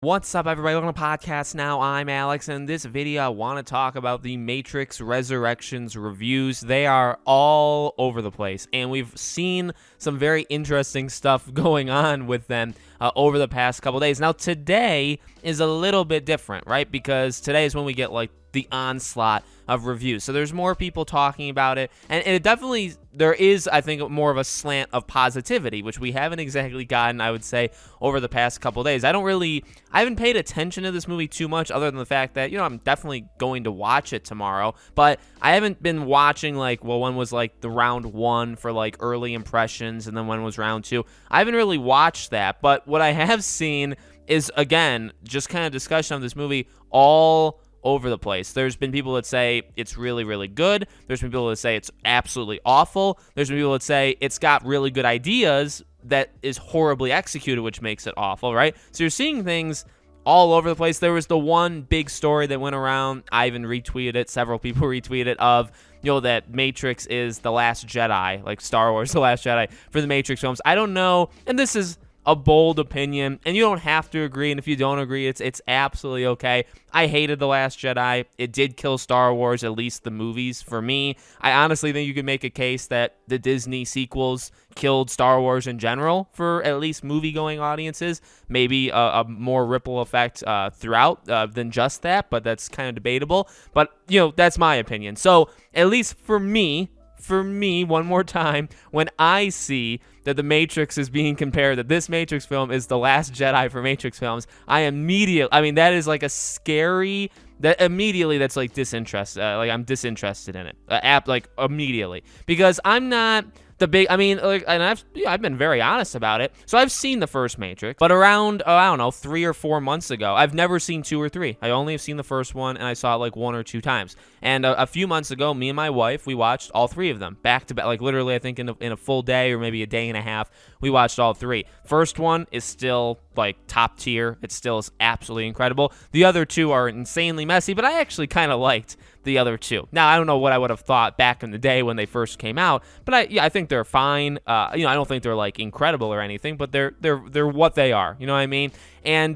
What's up, everybody? Welcome to the podcast now. I'm Alex, and in this video, I want to talk about the Matrix Resurrections reviews. They are all over the place, and we've seen some very interesting stuff going on with them over the past couple days. Now, today is a little bit different, right? Because today is when we get, like, the onslaught of reviews. So there's more people talking about it, and it definitely, there is, I think, more of a slant of positivity, which we haven't exactly gotten, I would say, over the past couple days. I haven't paid attention to this movie too much, other than the fact that, I'm definitely going to watch it tomorrow, but I haven't been watching, like, well, when was, like, the round one for, like, early impressions, and then when was round two. I haven't really watched that, but what I have seen is, again, just kind of discussion of this movie all over the place. There's been people that say it's really, really good. There's been people that say it's absolutely awful. There's been people that say it's got really good ideas that is horribly executed, which makes it awful, right? So you're seeing things all over the place. There was the one big story that went around. I even retweeted it. Several people retweeted it of, that Matrix is the Last Jedi, like Star Wars, the Last Jedi for the Matrix films. I don't know, and this is a bold opinion, and you don't have to agree, and if you don't agree, it's absolutely okay. I hated The Last Jedi. It did kill Star Wars, at least the movies, for me. I honestly think you could make a case that the Disney sequels killed Star Wars in general for at least movie-going audiences. Maybe a more ripple effect throughout than just that, but that's kind of debatable. But, that's my opinion. So, at least for me, one more time, when I see that the Matrix is being compared, that this Matrix film is the Last Jedi for Matrix films, that is like a scary, that's like disinterested, I'm disinterested in it, immediately, because I'm not the big, and I've been very honest about it. So I've seen the first Matrix, but around, I don't know, 3 or 4 months ago, I've never seen 2 or 3. I only have seen the first one, and I saw it like 1 or 2 times. And a few months ago, me and my wife, we watched all 3 of them back to back, like literally, I think in a full day or maybe a day and a half, we watched all 3. First one is still like top tier. It still is absolutely incredible. The other 2 are insanely messy, but I actually kind of liked the other 2. Now, I don't know what I would have thought back in the day when they first came out, but I think they're fine. I don't think they're like incredible or anything, but they're what they are. You know what I mean? And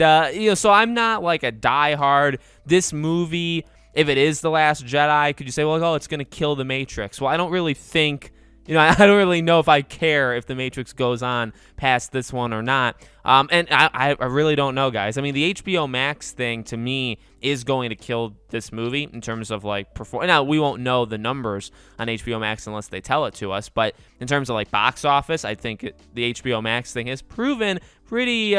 so I'm not like a diehard. This movie, if it is the Last Jedi, could you say, well, it's gonna kill the Matrix? Well, I don't really think. I don't really know if I care if the Matrix goes on past this one or not. And I really don't know, guys. The HBO Max thing, to me, is going to kill this movie in terms of, like, perform. Now, we won't know the numbers on HBO Max unless they tell it to us. But in terms of, like, box office, I think the HBO Max thing has proven pretty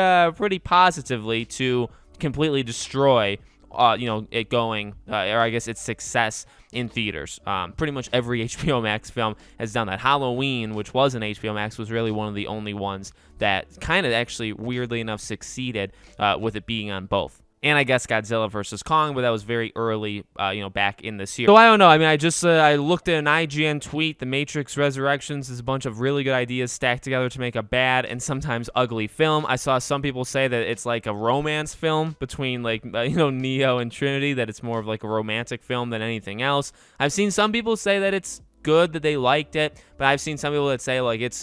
positively to completely destroy it going, or I guess its success in theaters. Pretty much every HBO Max film has done that. Halloween, which was an HBO Max, was really one of the only ones that kind of actually, weirdly enough, succeeded with it being on both. And I guess Godzilla vs. Kong, but that was very early, back in this year. So I don't know. I looked at an IGN tweet. The Matrix Resurrections is a bunch of really good ideas stacked together to make a bad and sometimes ugly film. I saw some people say that it's like a romance film between, like, Neo and Trinity, that it's more of like a romantic film than anything else. I've seen some people say that it's good, that they liked it, but I've seen some people that say, like, it's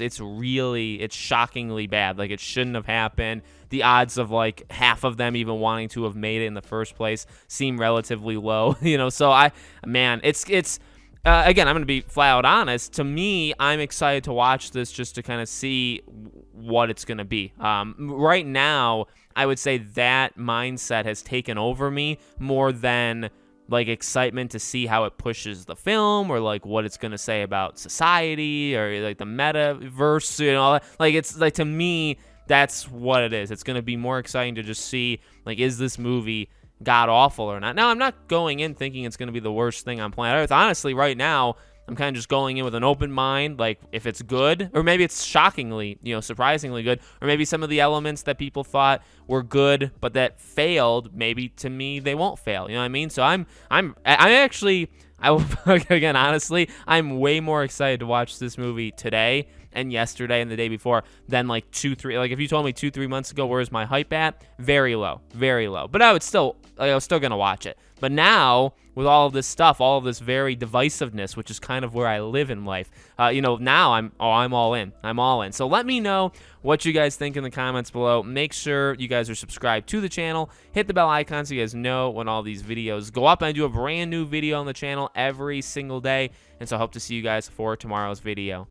shockingly bad, like it shouldn't have happened. The odds of, like, half of them even wanting to have made it in the first place seem relatively low. So it's again, I'm gonna be flat out honest. To me, I'm excited to watch this just to kind of see what it's gonna be. Right now, I would say that mindset has taken over me more than, like, excitement to see how it pushes the film, or like what it's gonna say about society, or like the metaverse, like, it's like, to me, that's what it is. It's gonna be more exciting to just see, like, is this movie god awful or not. Now, I'm not going in thinking it's gonna be the worst thing on planet Earth. Honestly, right now, I'm kind of just going in with an open mind, like, if it's good, or maybe it's shockingly, surprisingly good, or maybe some of the elements that people thought were good but that failed, maybe to me they won't fail. You know what I mean? So I'm actually, again, honestly, I'm way more excited to watch this movie today and yesterday and the day before than like 2-3. Like if you told me 2-3 months ago, where's my hype at? Very low, very low. But I was still gonna watch it. But now with all of this stuff, all of this very divisiveness, which is kind of where I live in life, now I'm all in. I'm all in. So let me know what you guys think in the comments below. Make sure you guys are subscribed to the channel. Hit the bell icon so you guys know when all these videos go up. And I do a brand new video on the channel every single day. And so I hope to see you guys for tomorrow's video.